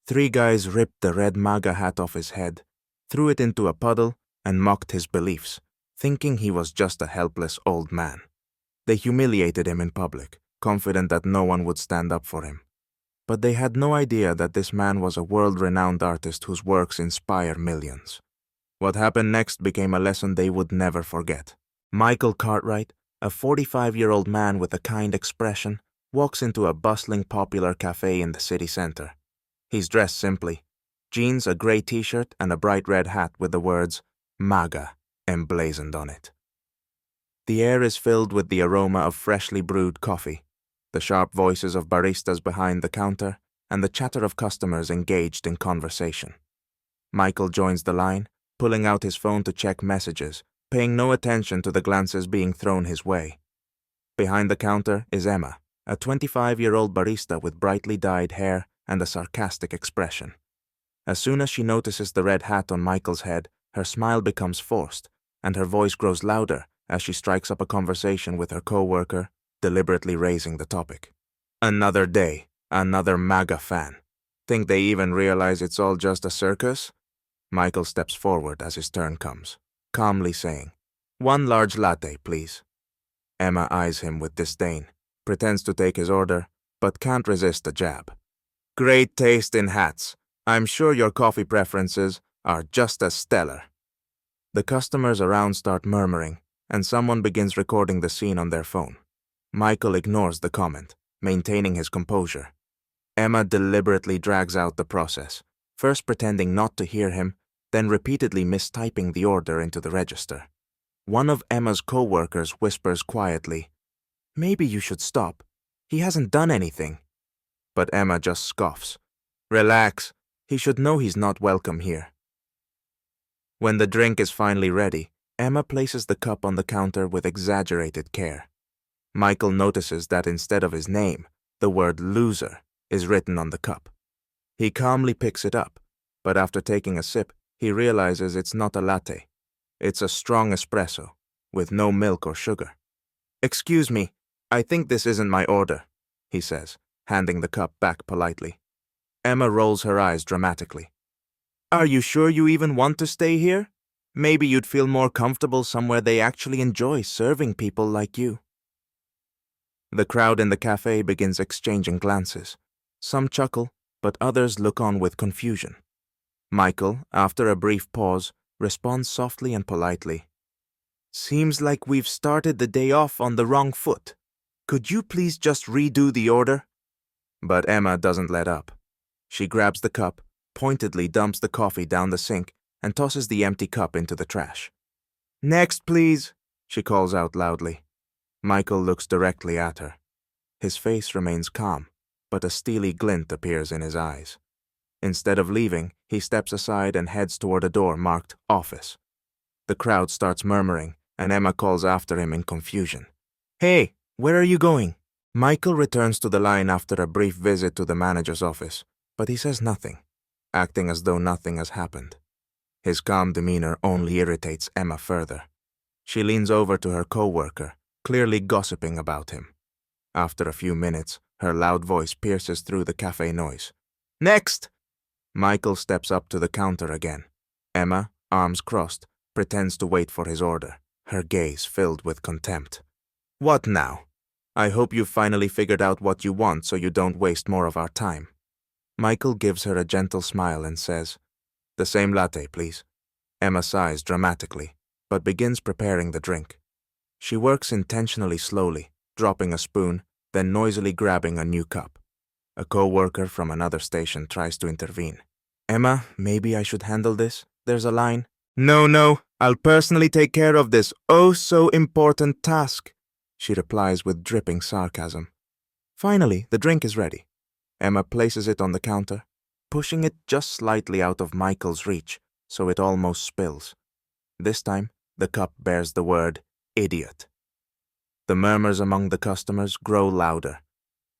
Three guys ripped the red MAGA hat off his head, threw it into a puddle, and mocked his beliefs, thinking he was just a helpless old man. They humiliated him in public, confident that no one would stand up for him. But they had no idea that this man was a world-renowned artist whose works inspire millions. What happened next became a lesson they would never forget. Michael Cartwright, a 45-year-old man with a kind expression, walks into a bustling popular cafe in the city center. He's dressed simply: jeans, a gray t-shirt, and a bright red hat with the words MAGA emblazoned on it. The air is filled with the aroma of freshly brewed coffee, the sharp voices of baristas behind the counter, and the chatter of customers engaged in conversation. Michael joins the line, pulling out his phone to check messages, paying no attention to the glances being thrown his way. Behind the counter is Emma, a 25-year-old barista with brightly dyed hair and a sarcastic expression. As soon as she notices the red hat on Michael's head, her smile becomes forced, and her voice grows louder as she strikes up a conversation with her co-worker, deliberately raising the topic. Another day, another MAGA fan. Think they even realize it's all just a circus? Michael steps forward as his turn comes, calmly saying, "One large latte, please." Emma eyes him with disdain, pretends to take his order, but can't resist a jab. "Great taste in hats. I'm sure your coffee preferences are just as stellar." The customers around start murmuring, and someone begins recording the scene on their phone. Michael ignores the comment, maintaining his composure. Emma deliberately drags out the process, first pretending not to hear him, then repeatedly mistyping the order into the register. One of Emma's co-workers whispers quietly, "Maybe you should stop. He hasn't done anything." But Emma just scoffs. "Relax. He should know he's not welcome here." When the drink is finally ready, Emma places the cup on the counter with exaggerated care. Michael notices that instead of his name, the word loser is written on the cup. He calmly picks it up, but after taking a sip, he realizes it's not a latte. It's a strong espresso, with no milk or sugar. "Excuse me, I think this isn't my order," he says, handing the cup back politely. Emma rolls her eyes dramatically. "Are you sure you even want to stay here? Maybe you'd feel more comfortable somewhere they actually enjoy serving people like you." The crowd in the cafe begins exchanging glances. Some chuckle, but others look on with confusion. Michael, after a brief pause, responds softly and politely. "Seems like we've started the day off on the wrong foot. Could you please just redo the order?" But Emma doesn't let up. She grabs the cup, pointedly dumps the coffee down the sink, and tosses the empty cup into the trash. "Next, please," she calls out loudly. Michael looks directly at her. His face remains calm, but a steely glint appears in his eyes. Instead of leaving, he steps aside and heads toward a door marked "Office." The crowd starts murmuring, and Emma calls after him in confusion. "Hey, where are you going?" Michael returns to the line after a brief visit to the manager's office, but he says nothing, acting as though nothing has happened. His calm demeanor only irritates Emma further. She leans over to her co-worker, clearly gossiping about him. After a few minutes, her loud voice pierces through the cafe noise. "Next!" Michael steps up to the counter again. Emma, arms crossed, pretends to wait for his order, her gaze filled with contempt. "What now? I hope you've finally figured out what you want so you don't waste more of our time." Michael gives her a gentle smile and says, "The same latte, please." Emma sighs dramatically, but begins preparing the drink. She works intentionally slowly, dropping a spoon, then noisily grabbing a new cup. A co-worker from another station tries to intervene. "Emma, maybe I should handle this? There's a line." No, I'll personally take care of this oh-so-important task," she replies with dripping sarcasm. Finally, the drink is ready. Emma places it on the counter, pushing it just slightly out of Michael's reach, so it almost spills. This time, the cup bears the word "idiot." The murmurs among the customers grow louder.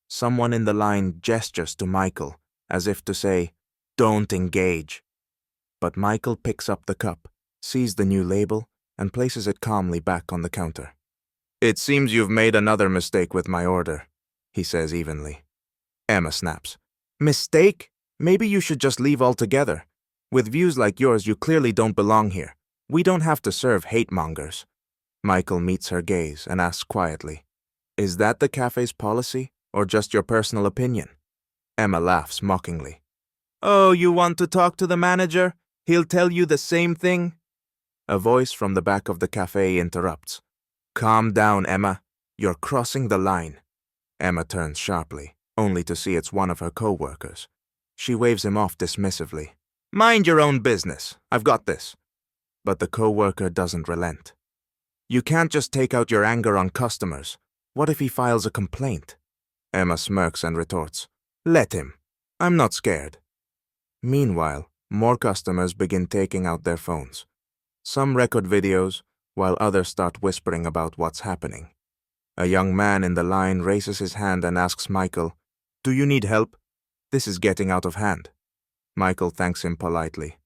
Someone in the line gestures to Michael, as if to say, "Don't engage." But Michael picks up the cup, sees the new label, and places it calmly back on the counter. "It seems you've made another mistake with my order," he says evenly. Emma snaps. "Mistake? Maybe you should just leave altogether. With views like yours, you clearly don't belong here. We don't have to serve hate mongers. Michael meets her gaze and asks quietly, "Is that the cafe's policy, or just your personal opinion?" Emma laughs mockingly. "Oh, you want to talk to the manager? He'll tell you the same thing." A voice from the back of the cafe interrupts. "Calm down, Emma. You're crossing the line." Emma turns sharply, only to see it's one of her co-workers. She waves him off dismissively. "Mind your own business. I've got this." But the co-worker doesn't relent. "You can't just take out your anger on customers. What if he files a complaint?" Emma smirks and retorts, "Let him. I'm not scared." Meanwhile, more customers begin taking out their phones. Some record videos, while others start whispering about what's happening. A young man in the line raises his hand and asks Michael, "Do you need help? This is getting out of hand." Michael thanks him politely.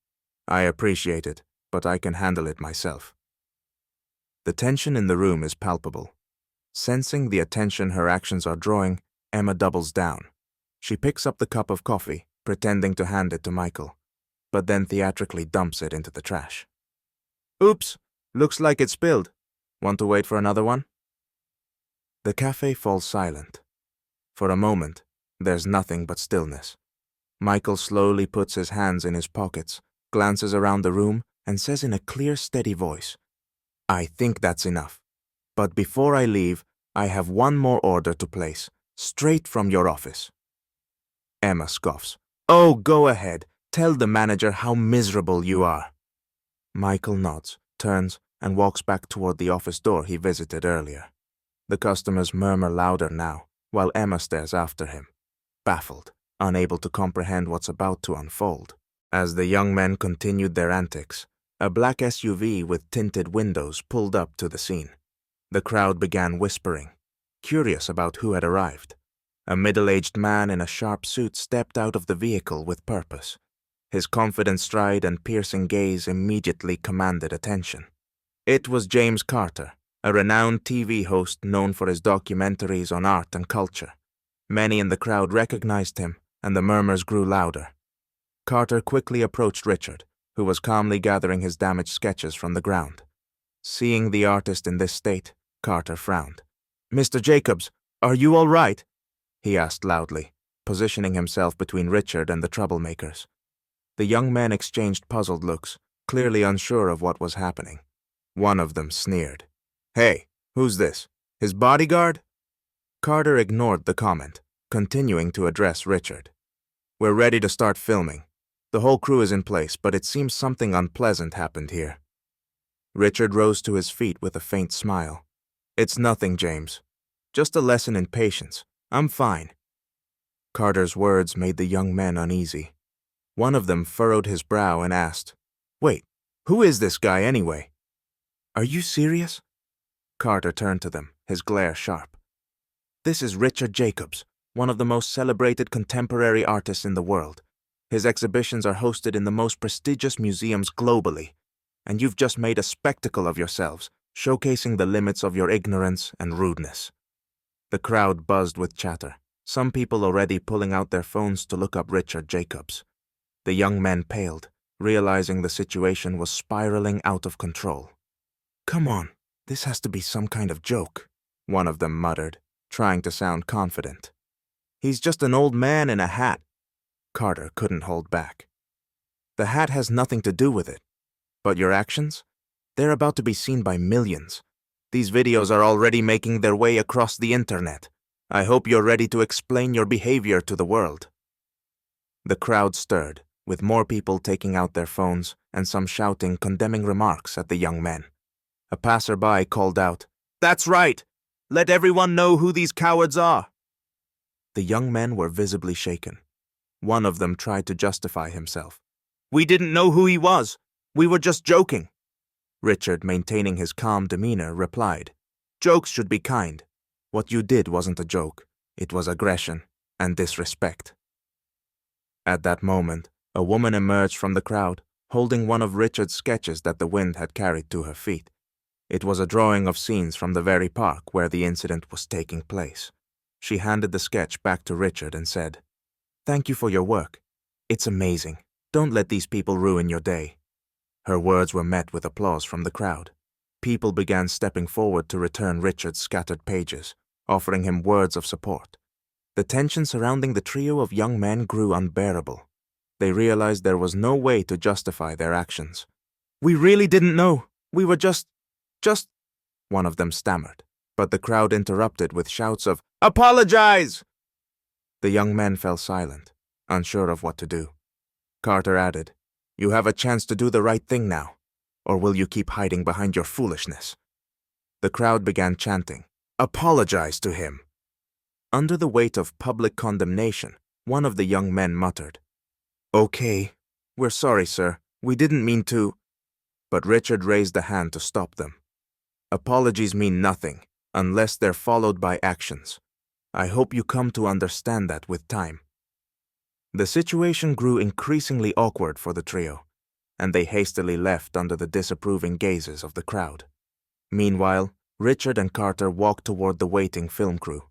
"I appreciate it, but I can handle it myself." The tension in the room is palpable. Sensing the attention her actions are drawing, Emma doubles down. She picks up the cup of coffee, pretending to hand it to Michael, but then theatrically dumps it into the trash. "Oops, looks like it spilled. Want to wait for another one?" The cafe falls silent. For a moment, there's nothing but stillness. Michael slowly puts his hands in his pockets, glances around the room, and says in a clear, steady voice, "I think that's enough. But before I leave, I have one more order to place, straight from your office." Emma scoffs. "Oh, go ahead. Tell the manager how miserable you are." Michael nods, turns, and walks back toward the office door he visited earlier. The customers murmur louder now, while Emma stares after him, baffled, unable to comprehend what's about to unfold. As the young men continued their antics, a black SUV with tinted windows pulled up to the scene. The crowd began whispering, curious about who had arrived. A middle-aged man in a sharp suit stepped out of the vehicle with purpose. His confident stride and piercing gaze immediately commanded attention. It was James Carter, a renowned TV host known for his documentaries on art and culture. Many in the crowd recognized him, and the murmurs grew louder. Carter quickly approached Richard, who was calmly gathering his damaged sketches from the ground. Seeing the artist in this state, Carter frowned. "Mr. Jacobs, are you all right?" he asked loudly, positioning himself between Richard and the troublemakers. The young men exchanged puzzled looks, clearly unsure of what was happening. One of them sneered. "Hey, who's this? His bodyguard?" Carter ignored the comment, continuing to address Richard. "We're ready to start filming. The whole crew is in place, but it seems something unpleasant happened here." Richard rose to his feet with a faint smile. "It's nothing, James. Just a lesson in patience. I'm fine." Carter's words made the young men uneasy. One of them furrowed his brow and asked, "Wait, who is this guy anyway?" "Are you serious?" Carter turned to them, his glare sharp. "This is Richard Jacobs, one of the most celebrated contemporary artists in the world. His exhibitions are hosted in the most prestigious museums globally, and you've just made a spectacle of yourselves, showcasing the limits of your ignorance and rudeness." The crowd buzzed with chatter, some people already pulling out their phones to look up Richard Jacobs. The young men paled, realizing the situation was spiraling out of control. "Come on, this has to be some kind of joke," one of them muttered, trying to sound confident. "He's just an old man in a hat." Carter couldn't hold back. "The hat has nothing to do with it. But your actions? They're about to be seen by millions. These videos are already making their way across the internet. I hope you're ready to explain your behavior to the world." The crowd stirred, with more people taking out their phones and some shouting condemning remarks at the young men. A passerby called out, "That's right! Let everyone know who these cowards are!" The young men were visibly shaken. One of them tried to justify himself. "We didn't know who he was. We were just joking." Richard, maintaining his calm demeanor, replied, "Jokes should be kind. What you did wasn't a joke. It was aggression and disrespect." At that moment, a woman emerged from the crowd, holding one of Richard's sketches that the wind had carried to her feet. It was a drawing of scenes from the very park where the incident was taking place. She handed the sketch back to Richard and said, "Thank you for your work. It's amazing. Don't let these people ruin your day." Her words were met with applause from the crowd. People began stepping forward to return Richard's scattered pages, offering him words of support. The tension surrounding the trio of young men grew unbearable. They realized there was no way to justify their actions. "We really didn't know. We were just, one of them stammered, but the crowd interrupted with shouts of, "Apologize!" The young men fell silent, unsure of what to do. Carter added, "You have a chance to do the right thing now, or will you keep hiding behind your foolishness?" The crowd began chanting, "Apologize to him." Under the weight of public condemnation, one of the young men muttered, "Okay, we're sorry, sir. We didn't mean to." But Richard raised a hand to stop them. "Apologies mean nothing unless they're followed by actions. I hope you come to understand that with time." The situation grew increasingly awkward for the trio, and they hastily left under the disapproving gazes of the crowd. Meanwhile, Richard and Carter walked toward the waiting film crew.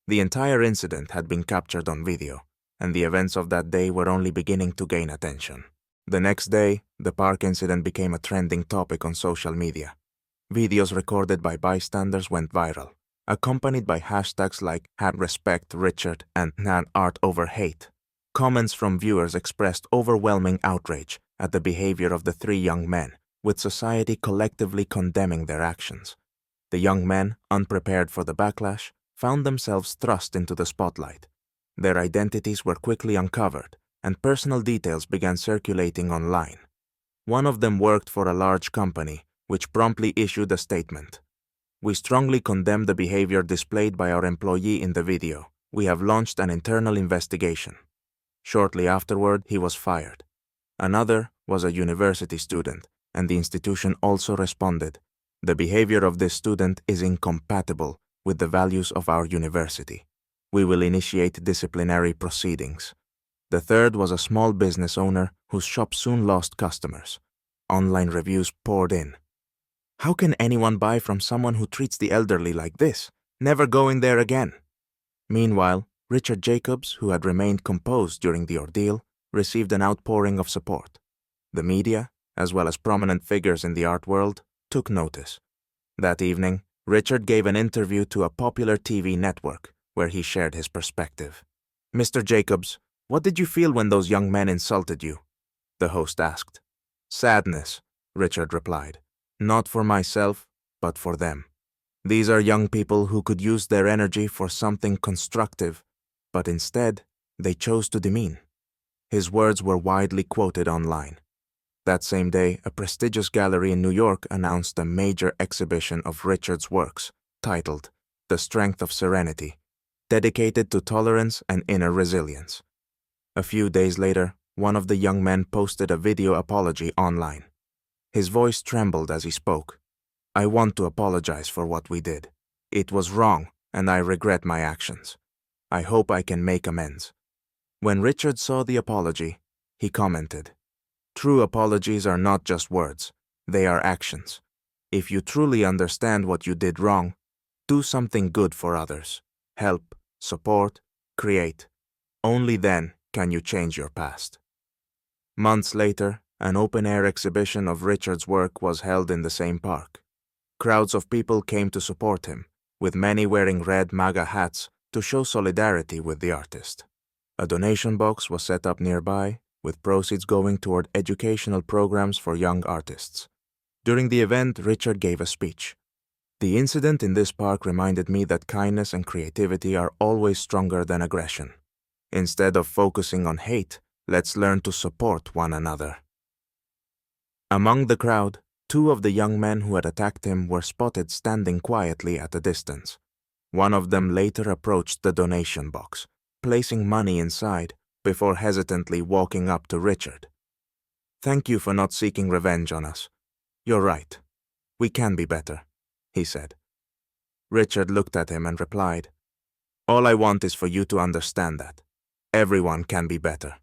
The entire incident had been captured on video, and the events of that day were only beginning to gain attention. The next day, the park incident became a trending topic on social media. Videos recorded by bystanders went viral, accompanied by hashtags like #RespectRichard and #ArtOverHate. Comments from viewers expressed overwhelming outrage at the behavior of the three young men, with society collectively condemning their actions. The young men, unprepared for the backlash, found themselves thrust into the spotlight. Their identities were quickly uncovered, and personal details began circulating online. One of them worked for a large company, which promptly issued a statement. "We strongly condemn the behavior displayed by our employee in the video. We have launched an internal investigation." Shortly afterward, he was fired. Another was a university student, and the institution also responded, "The behavior of this student is incompatible with the values of our university. We will initiate disciplinary proceedings." The third was a small business owner whose shop soon lost customers. Online reviews poured in. "How can anyone buy from someone who treats the elderly like this? Never going there again." Meanwhile, Richard Jacobs, who had remained composed during the ordeal, received an outpouring of support. The media, as well as prominent figures in the art world, took notice. That evening, Richard gave an interview to a popular TV network, where he shared his perspective. "Mr. Jacobs, what did you feel when those young men insulted you?" the host asked. "Sadness," Richard replied. "Not for myself, but for them. These are young people who could use their energy for something constructive, but instead, they chose to demean." His words were widely quoted online. That same day, a prestigious gallery in New York announced a major exhibition of Richard's works, titled "The Strength of Serenity," dedicated to tolerance and inner resilience. A few days later, one of the young men posted a video apology online. His voice trembled as he spoke. "I want to apologize for what we did. It was wrong, and I regret my actions. I hope I can make amends." When Richard saw the apology, he commented, "True apologies are not just words, they are actions. If you truly understand what you did wrong, do something good for others. Help, support, create. Only then can you change your past." Months later, an open-air exhibition of Richard's work was held in the same park. Crowds of people came to support him, with many wearing red MAGA hats to show solidarity with the artist. A donation box was set up nearby, with proceeds going toward educational programs for young artists. During the event, Richard gave a speech. "The incident in this park reminded me that kindness and creativity are always stronger than aggression. Instead of focusing on hate, let's learn to support one another." Among the crowd, two of the young men who had attacked him were spotted standing quietly at a distance. One of them later approached the donation box, placing money inside before hesitantly walking up to Richard. "Thank you for not seeking revenge on us. You're right. We can be better," he said. Richard looked at him and replied, "All I want is for you to understand that. Everyone can be better."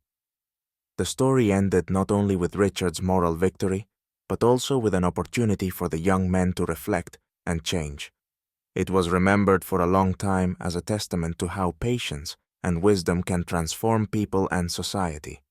The story ended not only with Richard's moral victory, but also with an opportunity for the young men to reflect and change. It was remembered for a long time as a testament to how patience and wisdom can transform people and society.